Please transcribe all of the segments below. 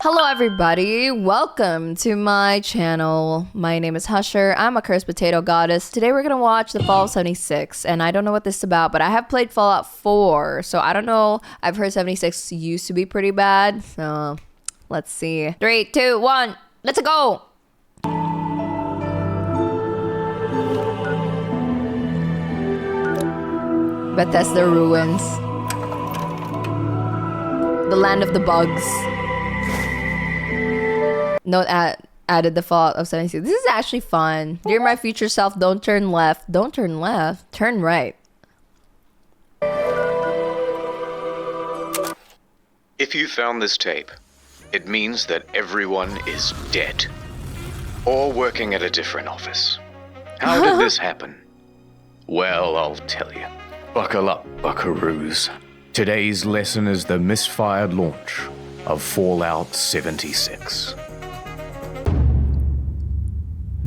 Hello everybody, welcome to my channel. My name is Husher, I'm a cursed potato goddess. Today we're gonna watch the Fallout 76, and I don't know what this is about, but I have played Fallout 4, so I don't know. I've heard 76 used to be pretty bad, so let's see. 3, 2, 1, let's go! Bethesda Ruins. The land of the bugs. Note added the Fallout of 76. This is actually fun. Dear my future self, don't turn left. Don't turn left. Turn right. If you found this tape, it means that everyone is dead. Or working at a different office. How did this happen? Well, I'll tell you. Buckle up, buckaroos. Today's lesson is the misfired launch of Fallout 76.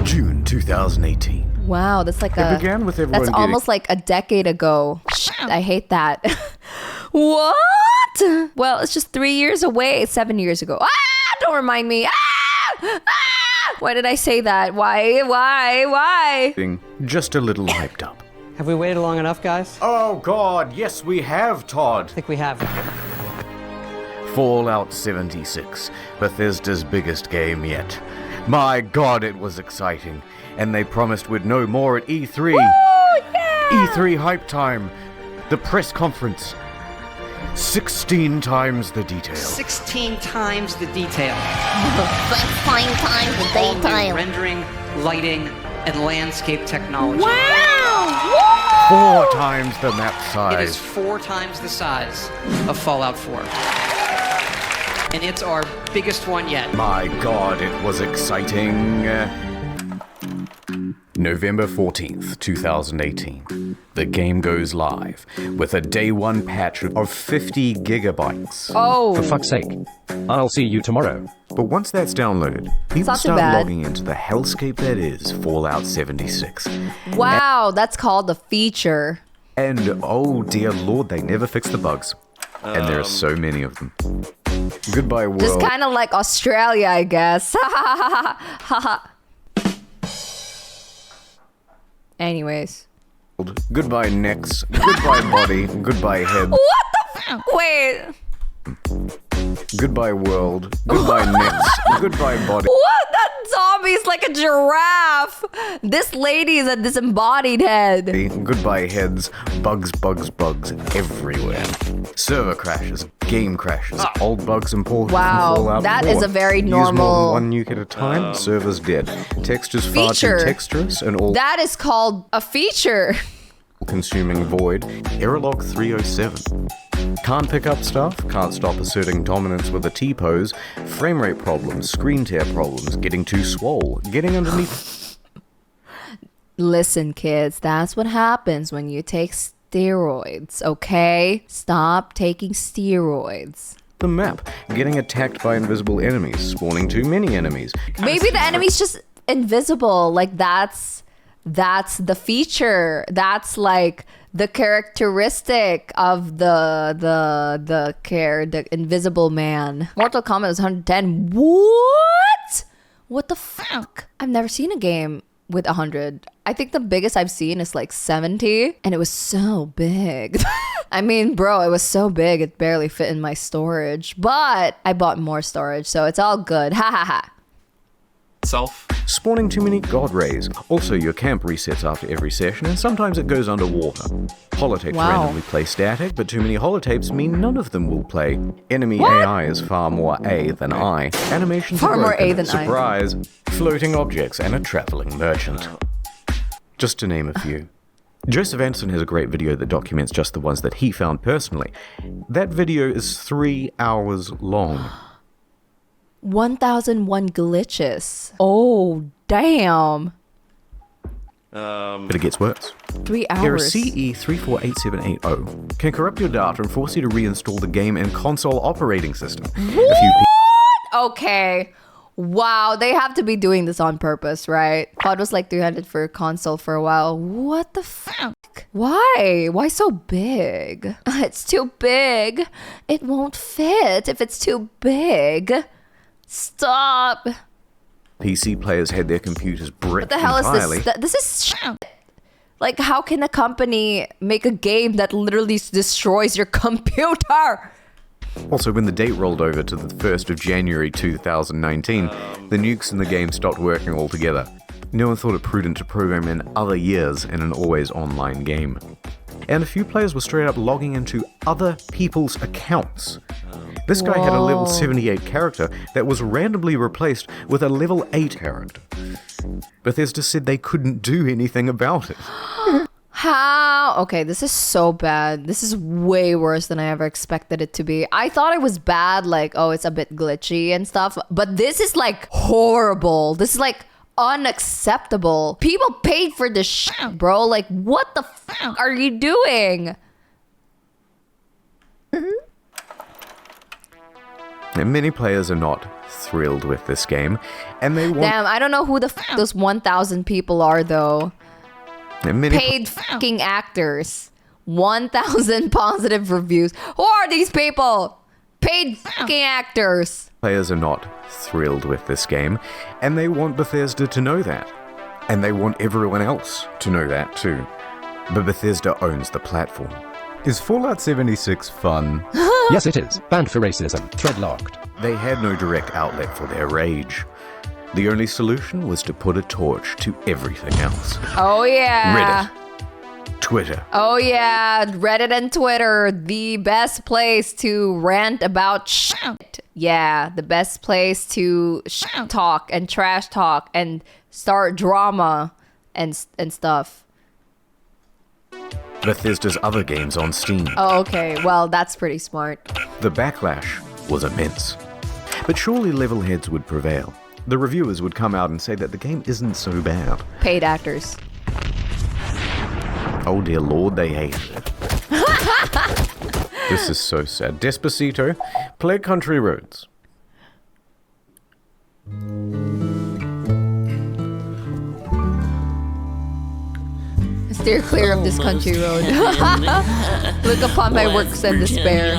June 2018. Wow, that's like It began with everyone that's almost like a decade ago. Shit, I hate that. What? Well, it's just 3 years away. 7 years ago. Ah! Don't remind me. Ah! Ah! Why did I say that? Why? Just a little hyped up. Have we waited long enough, guys? Oh God, yes we have, Todd. I think we have. Fallout 76, Bethesda's biggest game yet. My God, it was exciting. And they promised we'd know more at E3. Woo, yeah! E3 hype time. The press conference. 16 times the detail. 16 times the detail. 16 times the All new daytime. rendering, lighting, and landscape technology. Wow! 4 times the map It is size. 4 times the size of Fallout 4. And it's our biggest one yet. My God, it was exciting. November 14th, 2018. The game goes live with a day one patch of 50 gigabytes. Oh. For fuck's sake. I'll see you tomorrow. But once that's downloaded, people not too start bad. logging into the hellscape that is Fallout 76. Wow, that's called a feature. And oh dear lord, they never fix the bugs. And there are so many of them. Goodbye world. Just kind of like Australia, I guess. Anyways. Goodbye necks. Goodbye body. Goodbye head. What the f- Wait. Goodbye world. Goodbye necks. Goodbye body. What? That zombie's like a giraffe. This lady is a disembodied head. Goodbye heads. Bugs everywhere. Server crashes. Game crashes. Old bugs imported Wow, from Fallout that 4. is a very Use more normal- than one nuke at a time. Server's dead. Textures far Feature. too texturous and all That is called a feature. consuming void. Error log 307. Can't pick up stuff, can't stop asserting dominance with a T-pose, frame rate problems, screen tear problems, getting too swole, getting underneath Listen, kids, that's what happens when you take steroids, okay? Stop taking steroids. the map, getting attacked by invisible enemies, spawning too many enemies. Maybe the enemy's just invisible. Like that's the feature. That's like the characteristic of the invisible man. Mortal Kombat was 110. What? What the fuck? I've never seen a game with 100. I think the biggest I've seen is like 70, and it was so big. I mean, bro, it was so big it barely fit in my storage, but I bought more storage, so it's all good. Ha ha ha. Spawning too many god rays. Also, your camp resets after every session, and sometimes it goes underwater. Holotapes Wow. randomly play static, but too many holotapes mean none of them will play. Enemy AI is far more A than I. Animations Far are more broken. A than I. Surprise. Floating objects and a traveling merchant. Just to name a few. Joseph Anson has a great video that documents just the ones that he found personally. That video is 3 hours long. 1001 glitches. Oh, damn. But it gets worse. 3 Error hours. CE 348780 can corrupt your data and force you to reinstall the game and console operating system. Okay. Wow, they have to be doing this on purpose, right? COD was like 300 for console for a while. What the fuck? Why? Why so big? It's too big. It won't fit if it's too big. Stop. PC players had their computers bricked What the hell entirely. is this? This is shit. Like, how can a company make a game that literally destroys your computer? Also, when the date rolled over to the 1st of January 2019, the nukes in the game stopped working altogether. No one thought it prudent to program in other years in an always online game. And a few players were straight up logging into other people's accounts. This guy had a level 78 character that was randomly replaced with a level 8 character. Bethesda said they couldn't do anything about it. How? Okay, this is so bad. This is way worse than I ever expected it to be. I thought it was bad, like, oh, it's a bit glitchy and stuff. But this is like horrible. This is like unacceptable. People paid for this shit, bro. Like, what the fuck are you doing? And many players are not thrilled with this game, and they want Damn, I don't know who the fuck those 1,000 people are, though. and many Paid fucking actors. 1,000 positive reviews. Who are these people? Paid fucking actors. players are not thrilled with this game, and they want Bethesda to know that. And they want everyone else to know that too. But Bethesda owns the platform. Is Fallout 76 fun? Yes, it is. Banned for racism. Thread locked. They had no direct outlet for their rage. The only solution was to put a torch to everything else. Oh, yeah. Reddit, Twitter, Oh, yeah. Reddit and Twitter, the best place to rant about shit. Yeah, the best place to talk and trash talk and start drama and stuff. Bethesda's other games on Steam. Oh, okay. Well, that's pretty smart. The backlash was immense. But surely level heads would prevail. The reviewers would come out and say that the game isn't so bad. Paid actors. Oh dear lord, they hated it. This is so sad. Despacito, play Country Roads. Steer clear of this country road. Look upon my works and despair.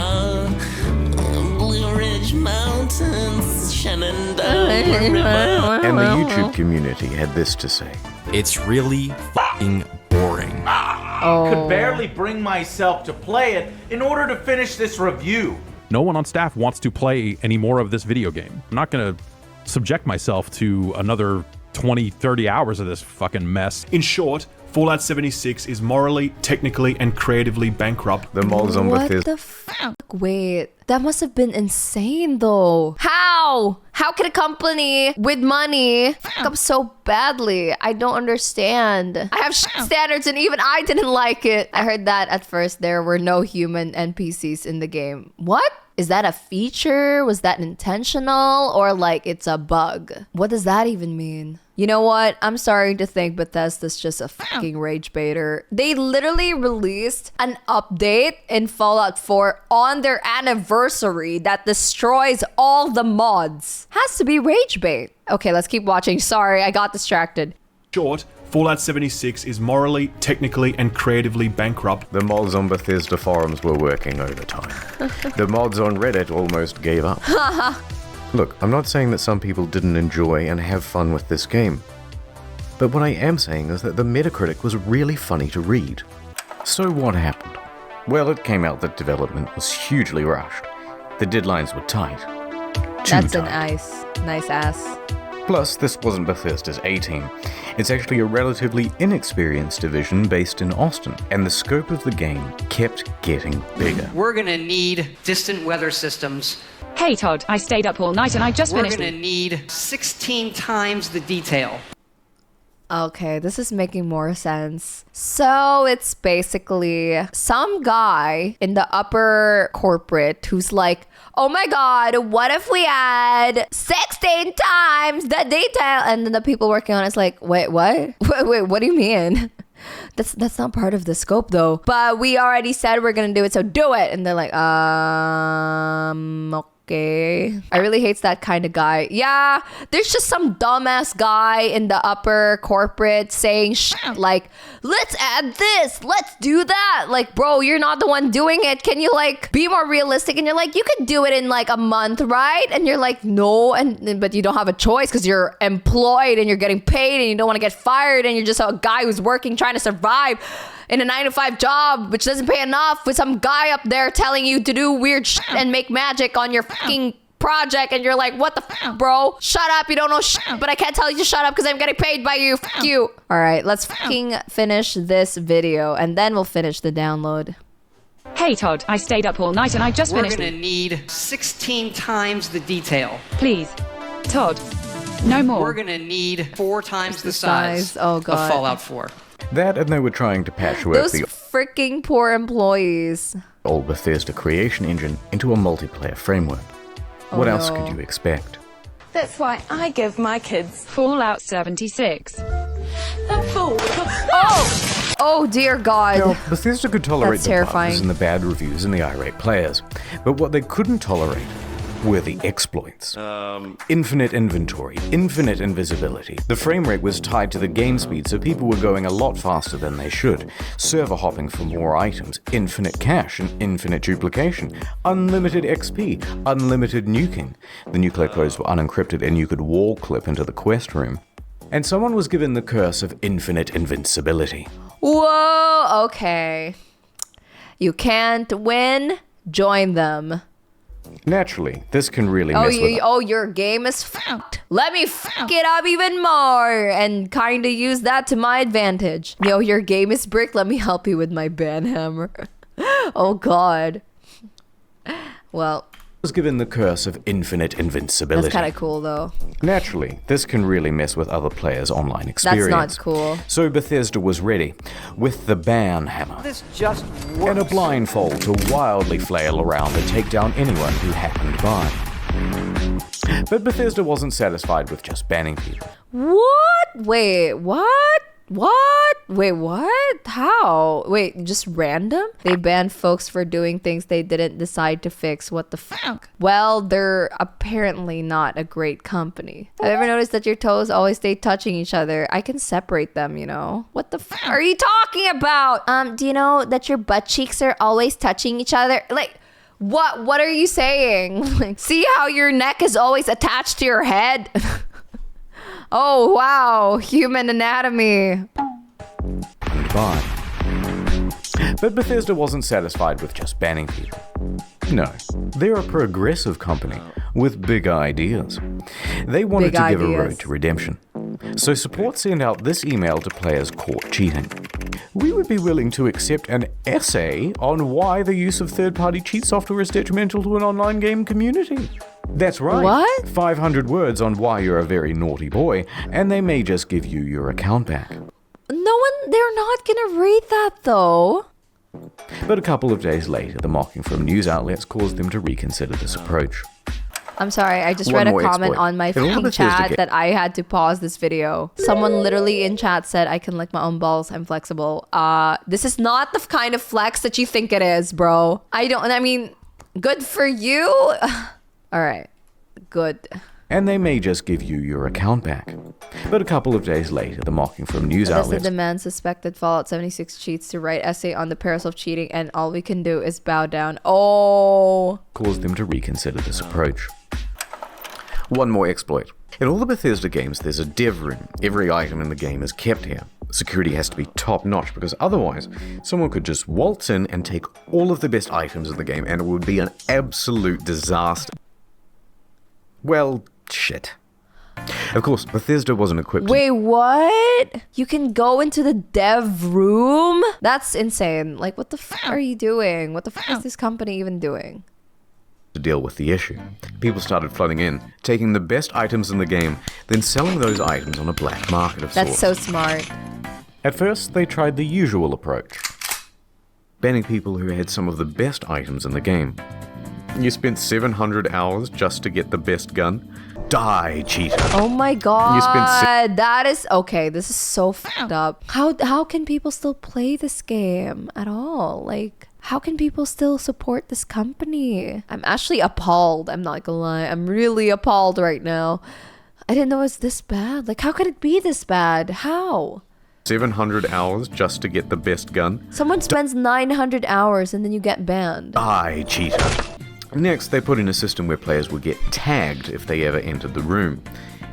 Blue Ridge Mountains, Shenandoah And the YouTube community had this to say. It's really fucking boring. Could barely bring myself to play it in order to finish this review. No one on staff wants to play any more of this video game. I'm not going to subject myself to another 20, 30 hours of this fucking mess. In short, Fallout 76 is morally, technically, and creatively bankrupt. The mods on What Bethesda. the fuck? Wait, that must have been insane though. How? How can a company with money fuck up so badly? I don't understand. I have standards and even I didn't like it. I heard that at first there were no human NPCs in the game. What? Is that a feature? Was that intentional? Or like it's a bug? What does that even mean? You know what? I'm starting to think Bethesda's just a fucking rage baiter. They literally released an update in Fallout 4 on their anniversary that destroys all the mods. Has to be rage bait. Okay, let's keep watching. Sorry, I got distracted. Short, Fallout 76 is morally, technically, and creatively bankrupt. The mods on Bethesda forums were working overtime. The mods on Reddit almost gave up. Look, I'm not saying that some people didn't enjoy and have fun with this game. But what I am saying is that the Metacritic was really funny to read. So what happened? Well, it came out that development was hugely rushed. The deadlines were tight. Too That's a tight. nice ass. Plus, this wasn't Bethesda's A-team. It's actually a relatively inexperienced division based in Austin, and the scope of the game kept getting bigger. We're gonna need distant weather systems. Hey Todd, I stayed up all night and I just We're finished. gonna need 16 times the detail. Okay, this is making more sense. So it's basically some guy in the upper corporate who's like, oh my god, what if we add 16 times the detail? And then the people working on it's like, wait, what? Wait, what do you mean? That's not part of the scope though. But we already said we're gonna do it, so do it. And they're like, Okay. I really hate that kind of guy. Yeah, there's just some dumbass guy in the upper corporate saying shit like, let's add this, let's do that. Like, bro, you're not the one doing it. Can you like be more realistic? And you're like, you could do it in like a month, right? And you're like, no, but you don't have a choice because you're employed and you're getting paid and you don't want to get fired and you're just a guy who's working, trying to survive in a 9-to-5 job, which doesn't pay enough, with some guy up there telling you to do weird shit and make magic on your fucking project, and you're like, what the fuck, bro? Shut up, you don't know shit, but I can't tell you to shut up because I'm getting paid by you. Fuck you. All right, let's fucking finish this video, and then we'll finish the download. Hey Todd, I stayed up all night and I just We're finished. gonna need 16 times the detail. Please, Todd, no more. We're gonna need 4 times the size Oh, of God. Fallout 4. That, and they were trying to patchwork Those the freaking poor employees. old Bethesda creation engine into a multiplayer framework. What else could you expect? That's why I give my kids Fallout 76. Oh dear God. Now, Bethesda could tolerate That's the terrifying. bugs and the bad reviews and the irate players, but what they couldn't tolerate were the exploits. Infinite inventory, infinite invisibility. The frame rate was tied to the game speed, so people were going a lot faster than they should. Server hopping for more items, infinite cache and infinite duplication, unlimited XP, unlimited nuking. The nuclear codes were unencrypted and you could wall clip into the quest room. And someone was given the curse of infinite invincibility. Whoa, okay. You can't win, join them. Naturally, this can really mess with Your game is fucked. Let me fuck it up even more and kind of use that to my advantage. Yo, your game is bricked. Let me help you with my banhammer. Oh God. Well, was given the curse of infinite invincibility. that's kind of cool though. Naturally, this can really mess with other players' online experience. That's not cool. So Bethesda was ready with the ban hammer This just and a blindfold to wildly flail around and take down anyone who happened by. But Bethesda wasn't satisfied with just banning people. What? Wait, what? What? Wait, what? How? Wait, just random? They banned folks for doing things they didn't decide to fix. What the fuck? Well, they're apparently not a great company. Have you ever noticed that your toes always stay touching each other? I can separate them, you know? What the fuck are you talking about? Do you know that your butt cheeks are always touching each other? Like, what are you saying? Like, see how your neck is always attached to your head? Oh, wow. Human anatomy. By. But Bethesda wasn't satisfied with just banning people. No, they're a progressive company with big ideas. They wanted to give a road to redemption. So support sent out this email to players caught cheating. We would be willing to accept an essay on why the use of third-party cheat software is detrimental to an online game community. That's right. What? 500 words on why you're a very naughty boy, and they may just give you your account back. They're not gonna read that though. But a couple of days later, the mocking from news outlets caused them to reconsider this approach. I'm sorry, I just One read a more comment exploit. on my It'll have fucking a Bethesda chat game. that I had to pause this video. Someone literally in chat said, I can lick my own balls, I'm flexible. This is not the kind of flex that you think it is, bro. I mean, good for you. All right, good. And they may just give you your account back. But a couple of days later, the mocking from news Bethesda outlets demands suspected Fallout 76 cheats to write essay on the perils of cheating, and all we can do is bow down. Oh. caused them to reconsider this approach. One more exploit. In all the Bethesda games, there's a dev room. Every item in the game is kept here. Security has to be top-notch because otherwise, someone could just waltz in and take all of the best items in the game and it would be an absolute disaster. Well, shit. Of course, Bethesda wasn't equipped Wait, what? You can go into the dev room? That's insane. Like, what the fuck are you doing? What the fuck is this company even doing? to deal with the issue. People started flooding in, taking the best items in the game, then selling those items on a black market of That's sorts. so smart. At first, they tried the usual approach, banning people who had some of the best items in the game. You spent 700 hours just to get the best gun? Die, cheater. Oh my god. You spent that is okay. This is so fucked up. How can people still play this game at all? Like, How can people still support this company? I'm actually appalled. I'm not gonna lie. I'm really appalled right now. I didn't know it was this bad. Like, how could it be this bad? How? 700 hours just to get the best gun? Someone spends 900 hours and then you get banned. I cheater. Next, they put in a system where players would get tagged if they ever entered the room,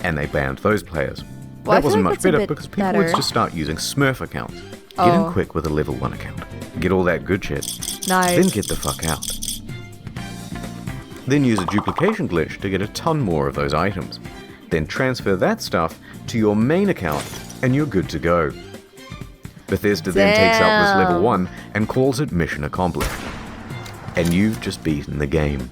and they banned those players. Well, that wasn't like much better because people would just start using Smurf accounts. Get in quick with a level 1 account. Get all that good shit. Nice. Then get the fuck out. Then use a duplication glitch to get a ton more of those items. Then transfer that stuff to your main account and you're good to go. Bethesda then takes out this level 1 and calls it mission accomplished. And you've just beaten the game.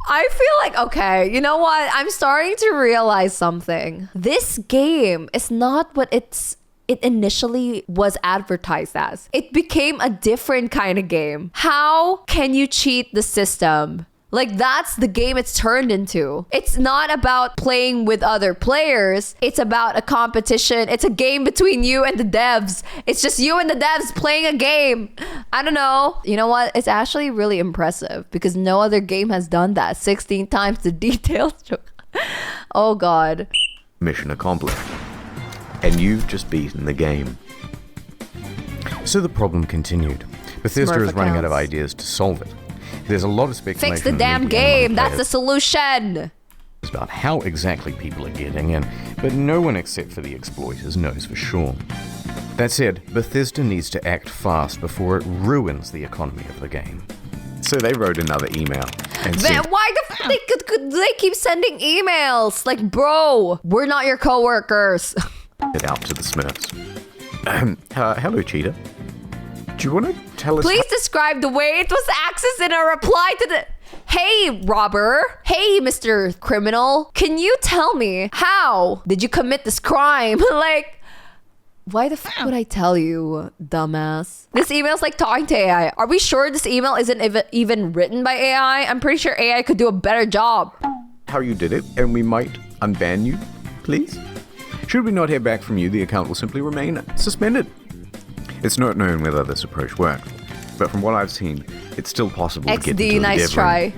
I feel like, okay, you know what? I'm starting to realize something. This game is not what it initially was advertised as. It became a different kind of game. How can you cheat the system? Like, that's the game it's turned into. It's not about playing with other players. It's about a competition. It's a game between you and the devs. It's just you and the devs playing a game. I don't know. You know what? It's actually really impressive because no other game has done that. 16 times the details. Oh, God. Mission accomplished. And you've just beaten the game. So the problem continued. Bethesda is running out of ideas to solve it. There's a lot of speculation. Fix the damn game. That's the solution. About how exactly people are getting in, but no one except for the exploiters knows for sure. That said, Bethesda needs to act fast before it ruins the economy of the game. So they wrote another email and said, why the f*** they keep sending emails? Like, bro, we're not your coworkers. It out to the Smurfs. Hello, Cheetah. Do you want to tell us? Please describe the way it was accessed in a reply to the... Hey, robber. Hey, Mr. Criminal. Can you tell me how did you commit this crime? Like, why the f*** would I tell you, dumbass? This email's like talking to AI. Are we sure this email isn't even written by AI? I'm pretty sure AI could do a better job. How you did it, and we might unban you, please? Should we not hear back from you, the account will simply remain suspended. It's not known whether this approach worked, but from what I've seen, it's still possible to get into the nice try.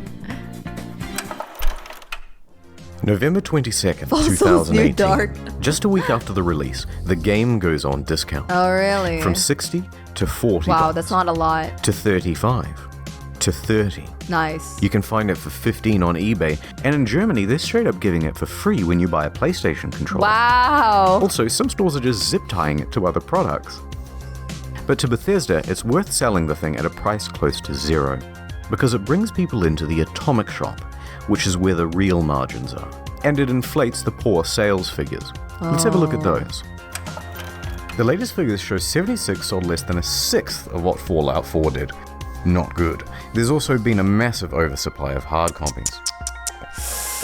November 22nd, 2018. Just a week after the release, the game goes on discount. Oh, really? From 60 to 40. Wow, that's not a lot. To 35 to 30. Nice. You can find it for 15 on eBay, and in Germany, they're straight up giving it for free when you buy a PlayStation controller. Wow. Also, some stores are just zip tying it to other products. But to Bethesda, it's worth selling the thing at a price close to zero, because it brings people into the atomic shop, which is where the real margins are, and it inflates the poor sales figures. Let's have a look at those. The latest figures show 76 sold less than a sixth of what Fallout 4 did. Not good. There's also been a massive oversupply of hard copies.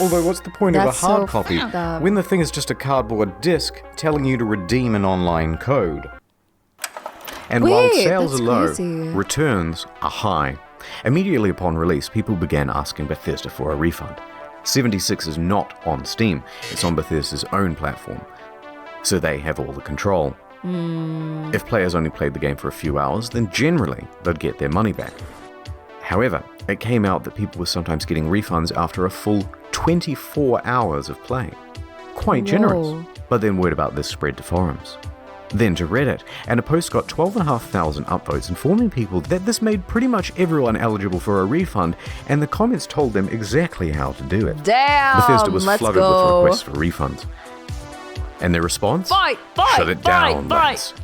Although what's the point of a hard copy when the thing is just a cardboard disc telling you to redeem an online code? And while sales are low, returns are high. Immediately upon release, people began asking Bethesda for a refund. 76 is not on Steam, it's on Bethesda's own platform, so they have all the control. If players only played the game for a few hours, then generally they'd get their money back. However, it came out that people were sometimes getting refunds after a full 24 hours of play. Quite generous. But then word about this spread to forums. Then to Reddit, and a post got 12,500 upvotes informing people that this made pretty much everyone eligible for a refund, and the comments told them exactly how to do it. Damn, Bethesda was flooded with requests for refunds. And their response? Shut it down, lads.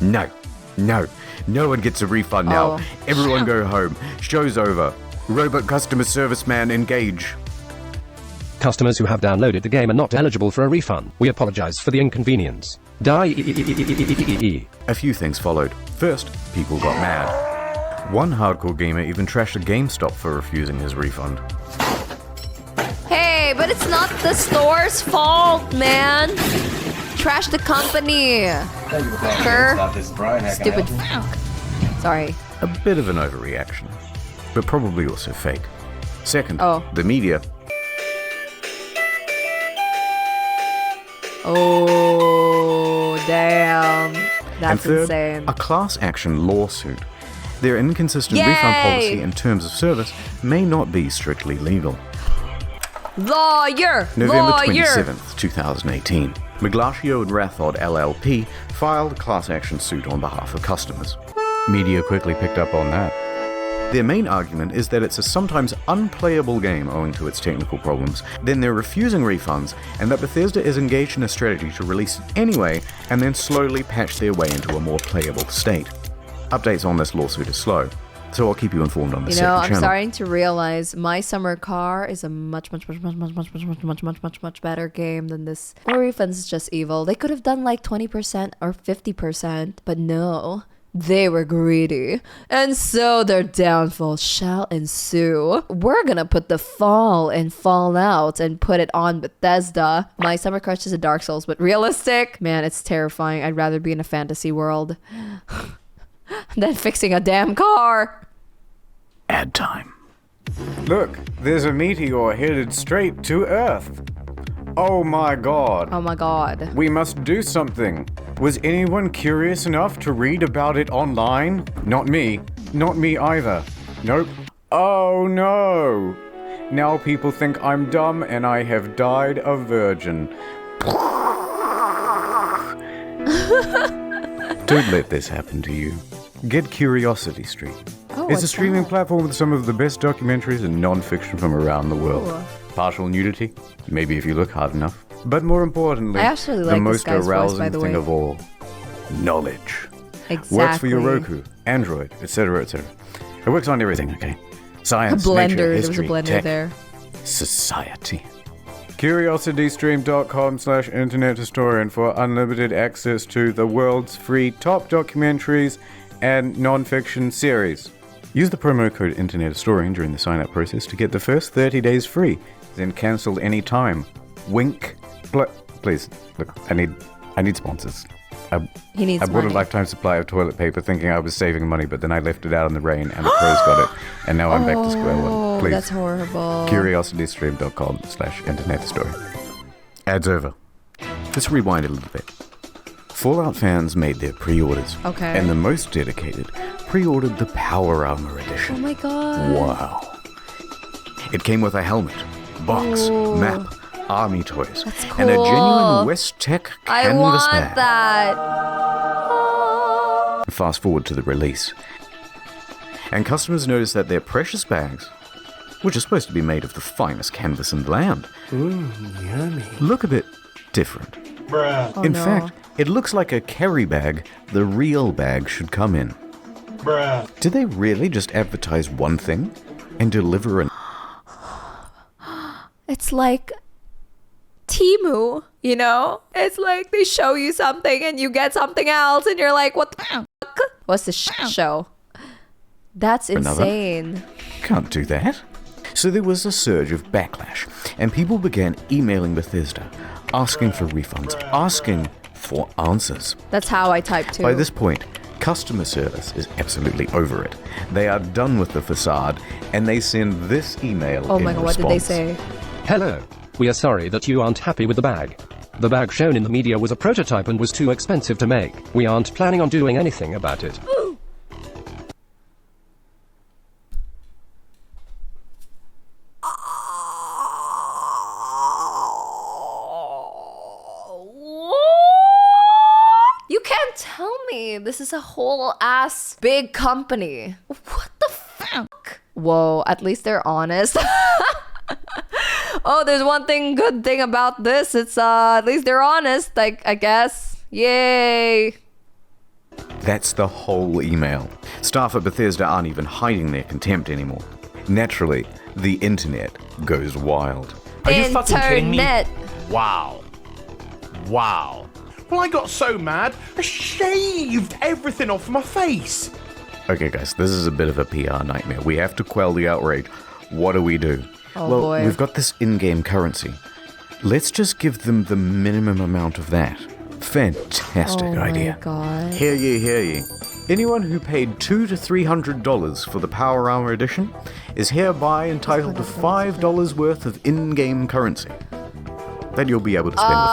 No one gets a refund now. Everyone go home. Show's over. Robot customer service man engage. Customers who have downloaded the game are not eligible for a refund. We apologize for the inconvenience. A few things followed. First, people got mad. One hardcore gamer even trashed a GameStop for refusing his refund. Hey, but it's not the store's fault, man. Trash the company. Stupid fuck. Sorry. A bit of an overreaction, but probably also fake. Second, the media. Oh, damn. That's and third, insane. a class action lawsuit. Their inconsistent refund policy and terms of service may not be strictly legal. Lawyer! November Lawyer! 27th, 2018. Maglacio and Rathod LLP filed a class action suit on behalf of customers. Media quickly picked up on that. Their main argument is that it's a sometimes unplayable game owing to its technical problems, then they're refusing refunds, and that Bethesda is engaged in a strategy to release it anyway and then slowly patch their way into a more playable state. Updates on this lawsuit are slow, so I'll keep you informed on the second channel. I'm starting to realize My Summer Car is a much better game than this. More refunds is just evil. They could have done like 20% or 50%, but no. They were greedy, and so their downfall shall ensue. We're gonna put the fall in Fallout and put it on Bethesda. My Summer Crush is a Dark Souls, but realistic? Man, it's terrifying. I'd rather be in a fantasy world than fixing a damn car. Ad time. Look, there's a meteor headed straight to Earth. Oh my god. Oh my god. We must do something. Was anyone curious enough to read about it online? Not me. Not me either. Nope. Oh no. Now people think I'm dumb and I have died a virgin. Don't let this happen to you. Get Curiosity Street. It's a streaming platform with some of the best documentaries and non-fiction from around the world. Ooh. Partial nudity, maybe if you look hard enough. But more importantly, I actually like the this most guy's voice, arousing by the thing way. of all, knowledge. Exactly. Works for your Roku, Android, etc., etc. It works on everything, okay? Science, A blender. nature, There was history, a blender tech, there. society. CuriosityStream.com/Internet Historian for unlimited access to the world's free top documentaries and non-fiction series. Use the promo code Internet Historian during the sign-up process to get the first 30 days free, then cancel any time. Wink. Please, look, I need sponsors. He needs I bought money. a lifetime supply of toilet paper thinking I was saving money, but then I left it out in the rain and the crows got it, and now I'm back to square one. Please. That's horrible. CuriosityStream.com/Internet Historian. Ads over. Let's rewind a little bit. Fallout fans made their pre-orders. Okay. And the most dedicated pre-ordered the Power Armor Edition. Oh my god. Wow. It came with a helmet, box, Ooh. map, army toys, That's and a cool. genuine West Tech I canvas want bag. that. Fast forward to the release. And customers noticed that their precious bags, which are supposed to be made of the finest canvas in the land, Yummy. look a bit different. Bruh. Oh, in no. fact, it looks like a carry bag the real bag should come in. Bruh. Did they really just advertise one thing and deliver an... It's like Temu, you know? It's like they show you something and you get something else and you're like, what the fuck? What's the show? That's Another? insane. Can't do that. So there was a surge of backlash, and people began emailing Bethesda, asking for refunds, asking for answers. That's how I type too. By this point, customer service is absolutely over it. They are done with the facade, and they send this email Oh in my god, what did they response. say? Hello. We are sorry that you aren't happy with the bag. The bag shown in the media was a prototype and was too expensive to make. We aren't planning on doing anything about it. You can't tell me this is a whole ass big company. What the fuck? Whoa, at least they're honest. Oh, there's one good thing about this. It's at least they're honest, like, I guess. Yay. That's the whole email. Staff at Bethesda aren't even hiding their contempt anymore. Naturally, the internet goes wild. Are you fucking kidding me? Internet. Wow. Wow. Well, I got so mad, I shaved everything off my face. Okay, guys, this is a bit of a PR nightmare. We have to quell the outrage. What do we do? Oh, well, boy. we've got this in-game currency. Let's just give them the minimum amount of that. Fantastic idea. Oh my god. Hear ye, hear ye. Anyone who paid $200 to $300 for the Power Armor Edition is hereby entitled to $5 worth of in-game currency that you'll be able to spend with.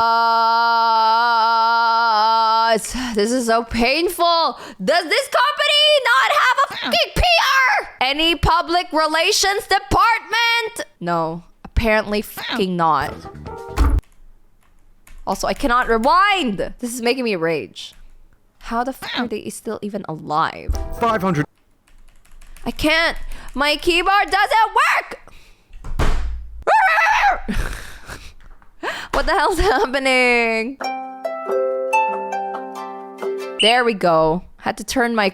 This is so painful. Does this company not have a fucking PR? Any public relations department? No, apparently fucking not. Also, I cannot rewind. This is making me rage. How the fuck are they still even alive? 500. I can't. My keyboard doesn't work. What the hell's happening? There we go. Had to turn my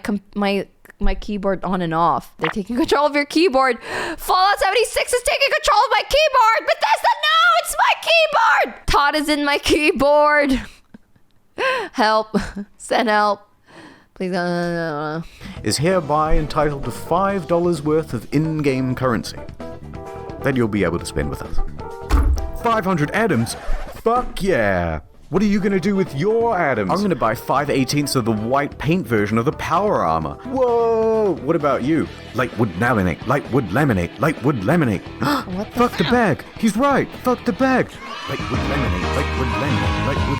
keyboard on and off. They're taking control of your keyboard. Fallout 76 is taking control of my keyboard. Bethesda, no, it's my keyboard. Todd is in my keyboard. Help. Send help. Please. Is hereby entitled to $5 worth of in-game currency that you'll be able to spend with us. 500 atoms? Fuck yeah! What are you gonna do with your atoms? I'm gonna buy 5/18 of the white paint version of the power armor. Whoa! What about you? Lightwood laminate, lightwood laminate, lightwood laminate. What the Fuck the bag! He's right! Fuck the bag! Lightwood laminate, lightwood laminate, lightwood.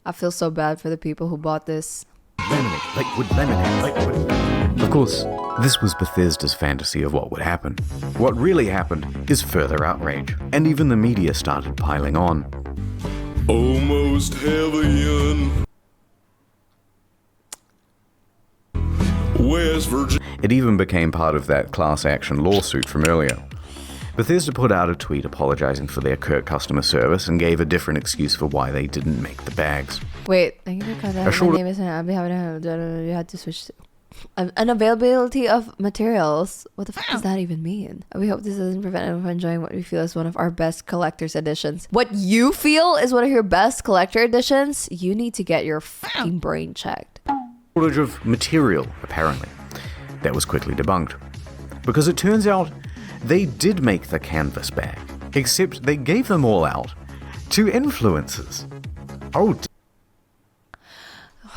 I feel so bad for the people who bought this. Laminate, lightwood laminate, lightwood. Of course, this was Bethesda's fantasy of what would happen. What really happened is further outrage, and even the media started piling on. Almost heaven. West Virginia. It even became part of that class action lawsuit from earlier. Bethesda put out a tweet apologizing for their curt customer service and gave a different excuse for why they didn't make the bags. Wait, thank you because my name is you had to switch to unavailability of materials. What the fuck does that even mean? We hope this doesn't prevent anyone from enjoying what we feel is one of our best collector's editions. What you feel is one of your best collector editions? You need to get your fucking brain checked. Shortage of material, apparently. That was quickly debunked. Because it turns out they did make the canvas bag, except they gave them all out to influencers.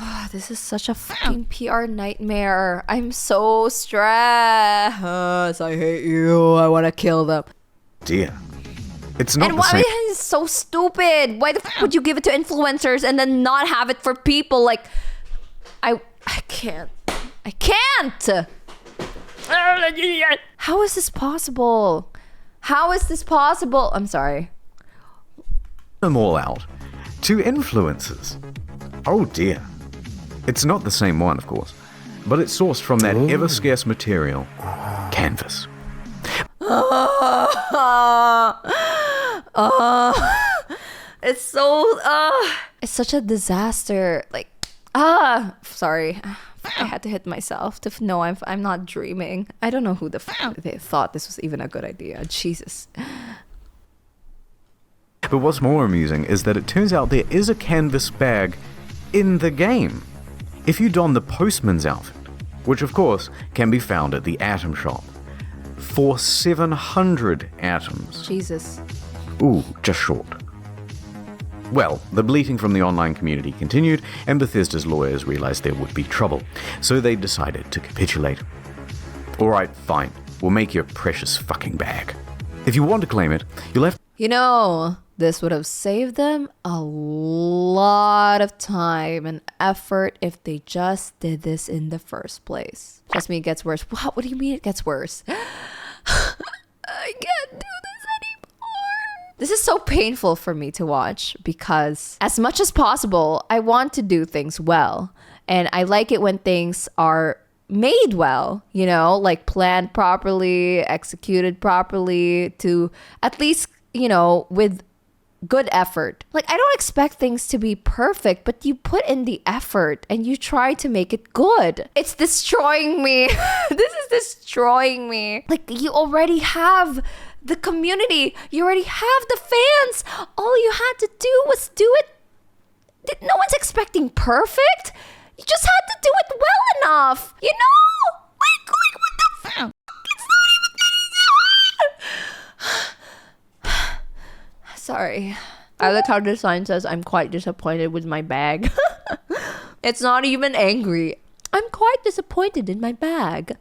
Oh, this is such a fucking PR nightmare. I'm so stressed. I hate you. I want to kill them. Dear. It's not and the why same. is it so stupid? Why the fuck would you give it to influencers and then not have it for people? Like, I can't. I can't. How is this possible? How is this possible? I'm sorry. Them all out to influencers. Oh dear. It's not the same one, of course, but it's sourced from that ever-scarce material, canvas. It's so it's such a disaster. Like sorry. I had to hit myself to know I'm not dreaming. I don't know who the fuck they thought this was even a good idea. Jesus. But what's more amusing is that it turns out there is a canvas bag in the game. If you don the postman's outfit, which of course can be found at the Atom Shop, for 700 atoms. Jesus. Ooh, just short. Well, the bleating from the online community continued, and Bethesda's lawyers realized there would be trouble, so they decided to capitulate. Alright, fine. We'll make your precious fucking bag. If you want to claim it, you'll have... You know, this would have saved them a lot of time and effort if they just did this in the first place. Trust me, it gets worse. What do you mean it gets worse? I can't do this anymore. This is so painful for me to watch because as much as possible, I want to do things well. And I like it when things are made well, you know, like planned properly, executed properly, to at least, you know, with good effort. Like, I don't expect things to be perfect, but you put in the effort and you try to make it good. It's destroying me. This is destroying me. Like, you already have the community. You already have the fans. All you had to do was do it. No one's expecting perfect. You just had to do it well enough. You know? Like what the fuck? It's not even that easy. Sorry. I like how the sign says I'm quite disappointed with my bag. It's not even angry. I'm quite disappointed in my bag.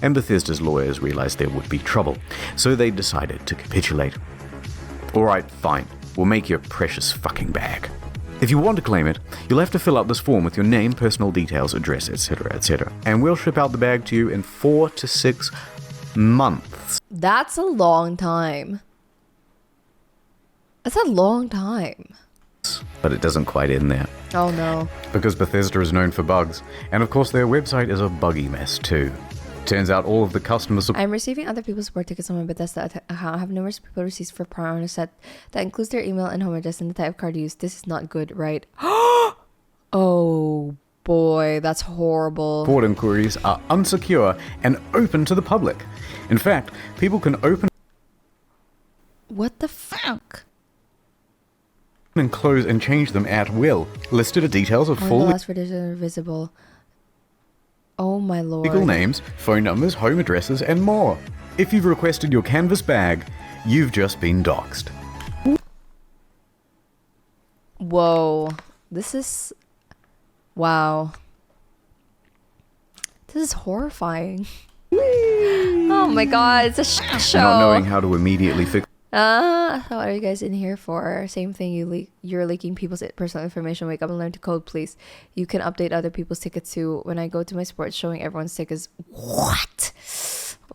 And Bethesda's lawyers realized there would be trouble, so they decided to capitulate. Alright, fine. We'll make your precious fucking bag. If you want to claim it, you'll have to fill out this form with your name, personal details, address, etc., etc. And we'll ship out the bag to you in 4 to 6 months. That's a long time. That's a long time. But it doesn't quite end there. Oh no. Because Bethesda is known for bugs, and of course their website is a buggy mess too. Turns out all of the customer support... I'm receiving other people's support tickets on my Bethesda account. I have numerous people receipts for prior on a set that includes their email and home address and the type of card used. This is not good, right? Oh boy, that's horrible. Support inquiries are unsecure and open to the public. In fact, people can open... What the fuck? ...and close and change them at will. Listed are details of full... the last renditions are visible. Oh my lord. Legal names, phone numbers, home addresses, and more. If you've requested your canvas bag, you've just been doxxed. Whoa. This is... Wow. This is horrifying. Oh my god, it's a show. Not knowing how to immediately fix... What are you guys in here for? Same thing, you're leaking people's personal information. Wake up and learn to code, please. You can update other people's tickets too. When I go to my sports, showing everyone's tickets. What?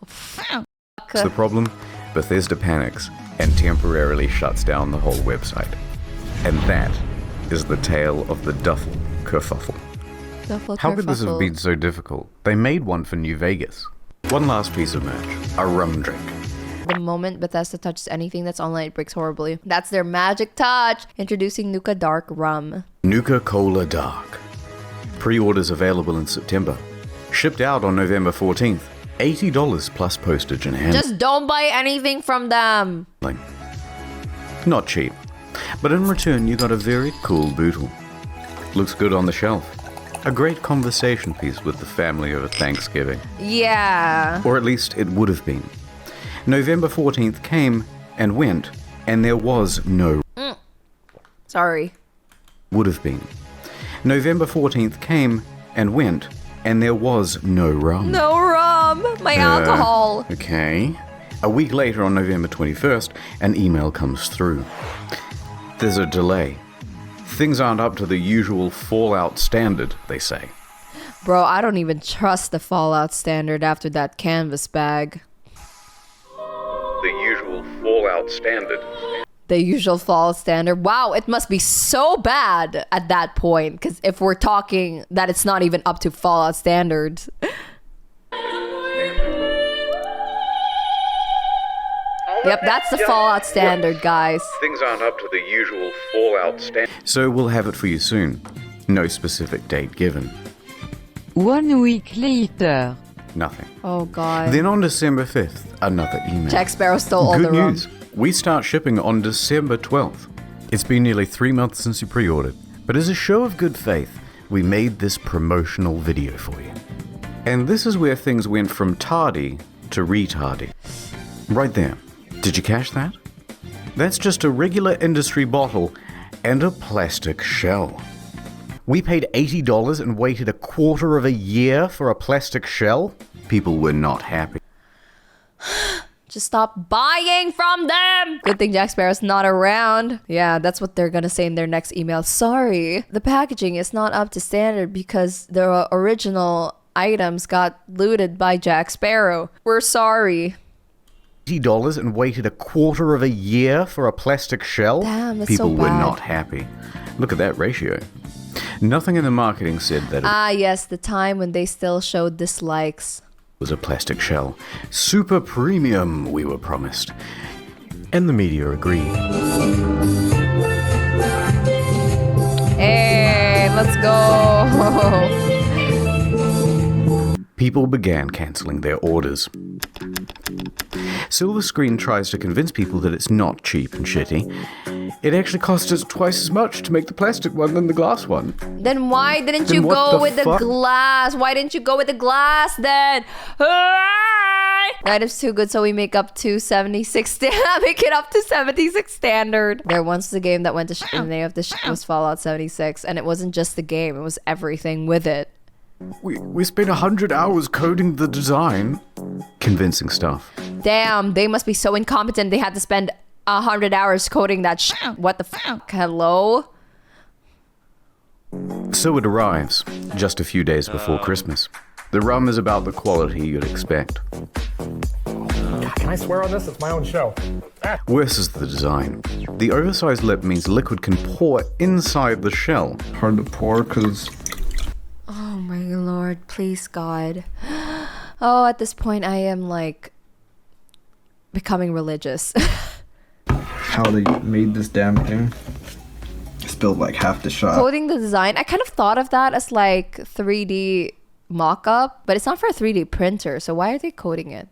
Oh, fuck. What's the problem? Bethesda panics and temporarily shuts down the whole website. And that is the tale of the Duffel kerfuffle. How could this have been so difficult? They made one for New Vegas. One last piece of merch. A rum drink. The moment Bethesda touches anything that's online, it breaks horribly. That's their magic touch. Introducing Nuka Dark Rum. Nuka Cola Dark. Pre-orders available in September. Shipped out on November 14th. $80 plus postage and handling. Just don't buy anything from them. Not cheap. But in return, you got a very cool bootle. Looks good on the shelf. A great conversation piece with the family over Thanksgiving. Yeah. Or at least it would have been. November 14th came and went, and there was no... Sorry. Would have been. November 14th came and went, and there was no rum. No rum! My alcohol! Okay. A week later, on November 21st, an email comes through. There's a delay. Things aren't up to the usual Fallout standard, they say. Bro, I don't even trust the Fallout standard after that canvas bag. The usual Fallout standard. The usual Fallout standard. Wow, it must be so bad at that point. Because if we're talking that it's not even up to Fallout standards. Yep, that's the Fallout standard, guys. Things aren't up to the usual Fallout standard. So we'll have it for you soon. No specific date given. 1 week later. Nothing. Oh god. Then on December 5th, another email. Jack Sparrow stole all Good the rum. news. We start shipping on December 12th. It's been nearly 3 months since you pre-ordered, but as a show of good faith, we made this promotional video for you. And this is where things went from tardy to retardy. Right there. Did you catch that? That's just a regular industry bottle and a plastic shell. We paid $80 and waited a quarter of a year for a plastic shell? People were not happy. Just stop buying from them! Good thing Jack Sparrow's not around. Yeah, that's what they're gonna say in their next email. Sorry, the packaging is not up to standard because the original items got looted by Jack Sparrow. We're sorry. $80 and waited a quarter of a year for a plastic shell? Damn, that's People so were bad. not happy. Look at that ratio. Nothing in the marketing said that it Yes, the time when they still showed dislikes. was a plastic shell. Super premium, we were promised. And the media agreed. Hey, let's go! People began cancelling their orders. Silver Screen tries to convince people that it's not cheap and shitty. It actually costs us twice as much to make the plastic one than the glass one. Then why didn't Then you what go the with the fuck? glass? Why didn't you go with the glass then? The item's too good, so we make up to 76. Make it up to 76 standard. There once was a game that went to shit, and the name of the shit was Fallout 76, and it wasn't just the game; it was everything with it. We spent 100 hours coding the design. Convincing stuff. Damn, they must be so incompetent. They had to spend 100 hours coding that shit. What the fuck? Hello? So it arrives, just a few days before Christmas. The rum is about the quality you'd expect. Can I swear on this? It's my own show. Worse is the design. The oversized lip means liquid can pour inside the shell. Hard to pour because... Oh my lord, please God. Oh, at this point I am like becoming religious. How they made this damn thing. Spilled like half the shot. Coding the design, I kind of thought of that as like 3D mock-up, but it's not for a 3D printer, so why are they coding it?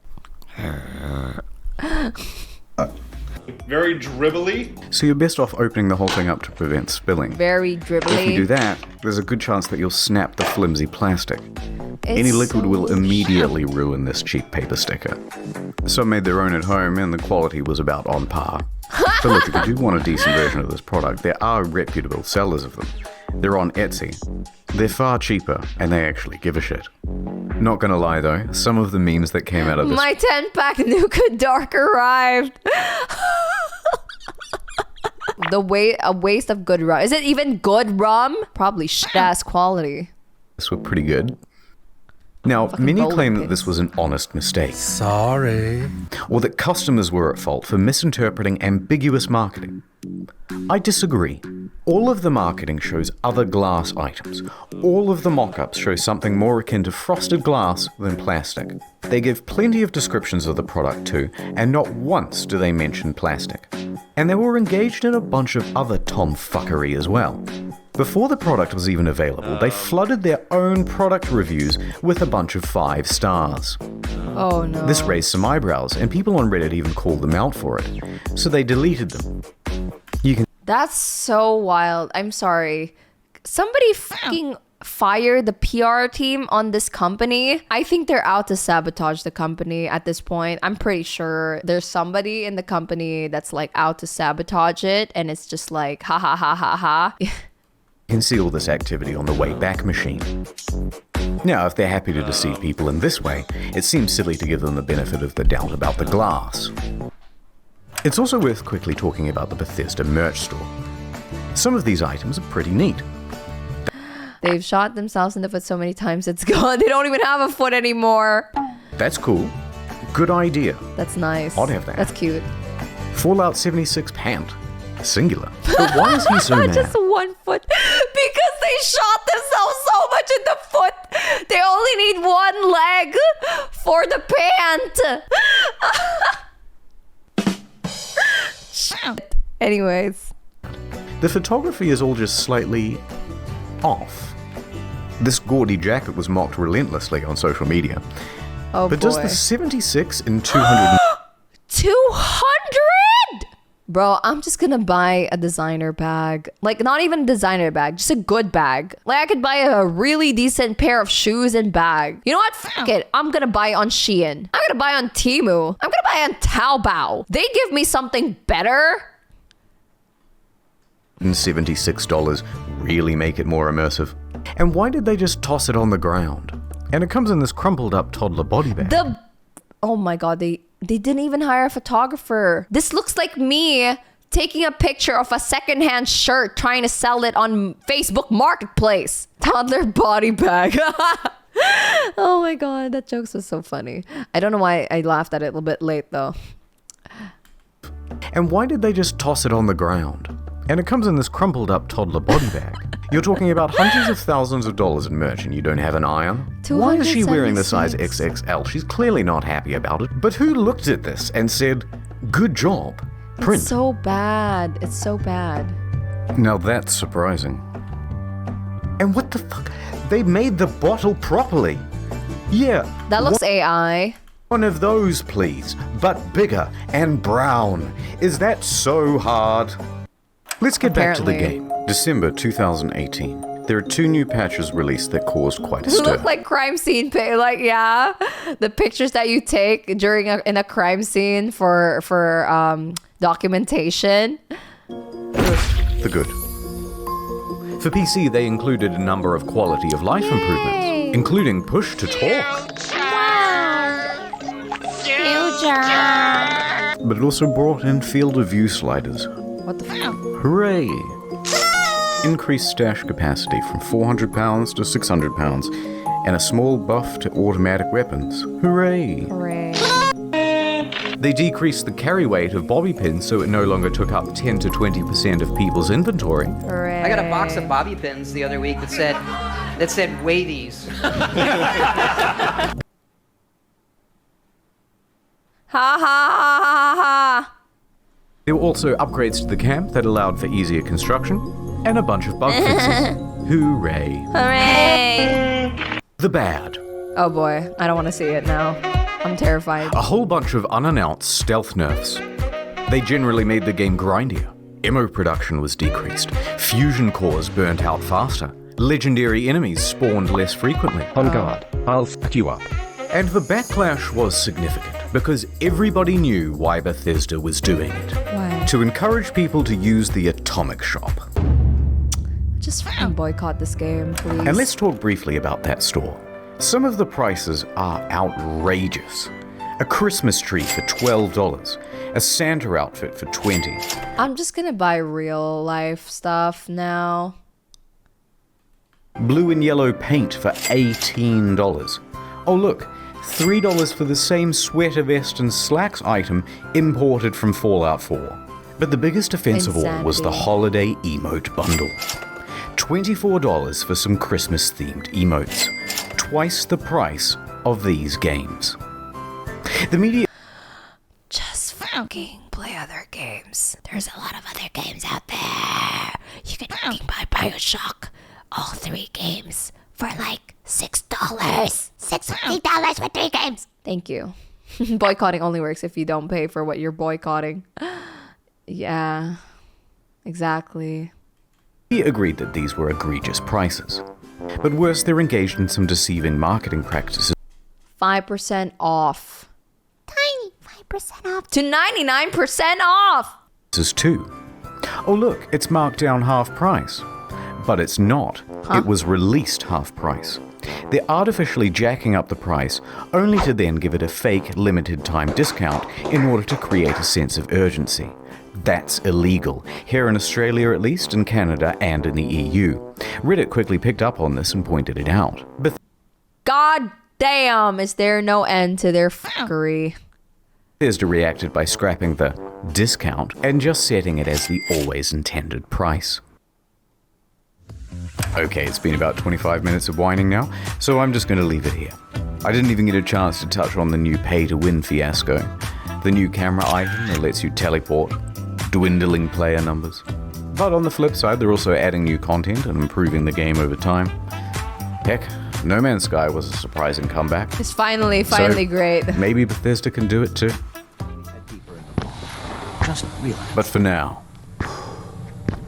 Very dribbly. So you're best off opening the whole thing up to prevent spilling. Very dribbly. If you do that, there's a good chance that you'll snap the flimsy plastic. Any liquid so will immediately ruin this cheap paper sticker. Some made their own at home and the quality was about on par. But look, if you do want a decent version of this product, there are reputable sellers of them. They're on Etsy. They're far cheaper, and they actually give a shit. Not gonna lie though, some of the memes that came out of this... My 10-pack Nuka Dark arrived! A waste of good rum. Is it even good rum? Probably shit-ass quality. This were pretty good. Now, many claim that this was an honest mistake. Sorry. Or that customers were at fault for misinterpreting ambiguous marketing. I disagree. All of the marketing shows other glass items. All of the mock-ups show something more akin to frosted glass than plastic. They give plenty of descriptions of the product too, and not once do they mention plastic. And they were engaged in a bunch of other tomfuckery as well. Before the product was even available, they flooded their own product reviews with a bunch of 5 stars. Oh no. This raised some eyebrows, and people on Reddit even called them out for it. So they deleted them. That's so wild. I'm sorry. Somebody fucking fire the PR team on this company. I think they're out to sabotage the company at this point. I'm pretty sure there's somebody in the company that's like out to sabotage it, and it's just like ha ha ha ha ha. You can see all this activity on the Wayback Machine. Now, if they're happy to deceive people in this way, it seems silly to give them the benefit of the doubt about the glass. It's also worth quickly talking about the Bethesda merch store. Some of these items are pretty neat. They've shot themselves in the foot so many times it's gone. They don't even have a foot anymore. That's cool. Good idea. That's nice. I'd have that. That's cute. Fallout 76 pant. Singular. But why is he so mad? Just 1 foot. Because they shot themselves so much in the foot. They only need 1 leg for the pant. Anyways. The photography is all just slightly off. This gaudy jacket was mocked relentlessly on social media. Oh, but boy. does the 76 in 200... 200? Bro, I'm just gonna buy a designer bag. Like, not even a designer bag, just a good bag. Like, I could buy a really decent pair of shoes and bag. You know what? Fuck it. I'm gonna buy on Shein. I'm gonna buy on Temu. I'm gonna buy on Taobao. They give me something better. $76 really make it more immersive? And why did they just toss it on the ground? And it comes in this crumpled up toddler body bag. Oh my god, they didn't even hire a photographer. This looks like me taking a picture of a secondhand shirt trying to sell it on Facebook Marketplace. Toddler body bag. Oh my god, that joke was so funny. I don't know why I laughed at it a little bit late though. And why did they just toss it on the ground? And it comes in this crumpled up toddler body bag. You're talking about hundreds of thousands of dollars in merch and you don't have an eye on? Why is she wearing the size XXL? She's clearly not happy about it. But who looked at this and said, good job, print? It's so bad. It's so bad. Now that's surprising. And what the fuck? They made the bottle properly. Yeah. That looks AI. One of those, please, but bigger and brown. Is that so hard? Let's get back to the game. December 2018. There are 2 new patches released that caused quite a Who stir. look like crime scene like yeah, the pictures that you take during in a crime scene for documentation. The good. For PC, they included a number of quality of life improvements, including push to talk. But it also brought in field of view sliders. What the fuck? Hooray! increased stash capacity from 400 pounds to 600 pounds, and a small buff to automatic weapons. Hooray! Hooray. They decreased the carry weight of bobby pins so it no longer took up 10 to 20% of people's inventory. Hooray. I got a box of bobby pins the other week that said weigh these. Ha ha ha ha ha. There were also upgrades to the camp that allowed for easier construction, and a bunch of bug fixes. Hooray. Hooray. The bad. Oh boy, I don't want to see it now. I'm terrified. A whole bunch of unannounced stealth nerfs. They generally made the game grindier. Ammo production was decreased. Fusion cores burnt out faster. Legendary enemies spawned less frequently. On guard, I'll fuck you up. And the backlash was significant because everybody knew why Bethesda was doing it. Why? To encourage people to use the Atomic Shop. Just fucking boycott this game, please. And let's talk briefly about that store. Some of the prices are outrageous. A Christmas tree for $12. A Santa outfit for $20. I'm just gonna buy real life stuff now. Blue and yellow paint for $18. Oh look, $3 for the same sweater vest and slacks item imported from Fallout 4. But the biggest offense of all was the holiday emote bundle. $24 for some Christmas-themed emotes. Twice the price of these games. The media... Just fucking play other games. There's a lot of other games out there. You can fucking buy Bioshock. All 3 games for like $6. $650 for 3 games. Thank you. Boycotting only works if you don't pay for what you're boycotting. Yeah, exactly. He agreed that these were egregious prices. But worse, they're engaged in some deceiving marketing practices. 5% off. Tiny 5% off. To 99% off! Too. Oh look, it's marked down half price. But it's not. Huh? It was released half price. They're artificially jacking up the price, only to then give it a fake limited time discount in order to create a sense of urgency. That's illegal, here in Australia at least, in Canada, and in the EU. Reddit quickly picked up on this and pointed it out. God damn, is there no end to their fuckery? Bethesda reacted by scrapping the discount and just setting it as the always intended price. Okay, it's been about 25 minutes of whining now, so I'm just going to leave it here. I didn't even get a chance to touch on the new pay-to-win fiasco. The new camera item that lets you teleport, dwindling player numbers. But on the flip side, they're also adding new content and improving the game over time. Heck, No Man's Sky was a surprising comeback. It's finally great. Maybe Bethesda can do it too. Just realize. But for now,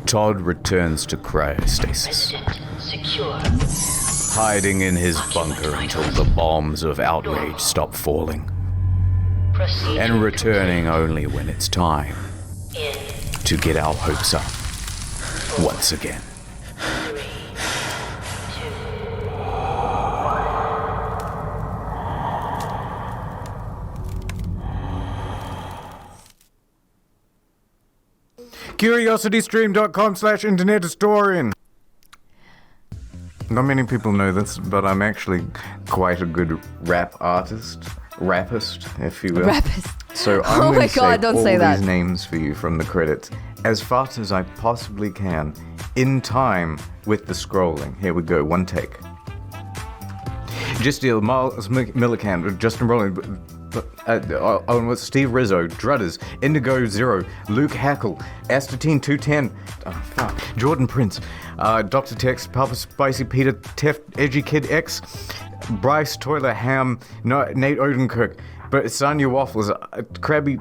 Todd returns to cryostasis, hiding in his bunker until the bombs of outrage stop falling, and returning only when it's time to get our hopes up once again. CuriosityStream.com/internethistorian. Not many people know this, but I'm actually quite a good rapist, if you will. Rapist. So I'm Oh going my to God, don't say that. these names for you from the credits as fast as I possibly can, in time with the scrolling. Here we go, one take. Justiel, Miles Millican, Justin Rowland, Steve Rizzo, Drudders, Indigo Zero, Luke Hackle, Astatine 210, Jordan Prince, Dr. Tex, Papa Spicy Peter, Teft, Edgy Kid X, Bryce Toiler Ham, Nate Odenkirk, but Sanya Waffles, Krabby.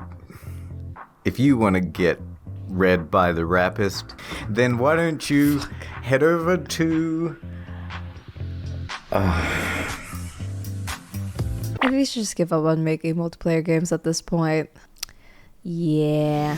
If you want to get read by the rapist, then why don't you head over to Maybe we should just give up on making multiplayer games at this point. Yeah.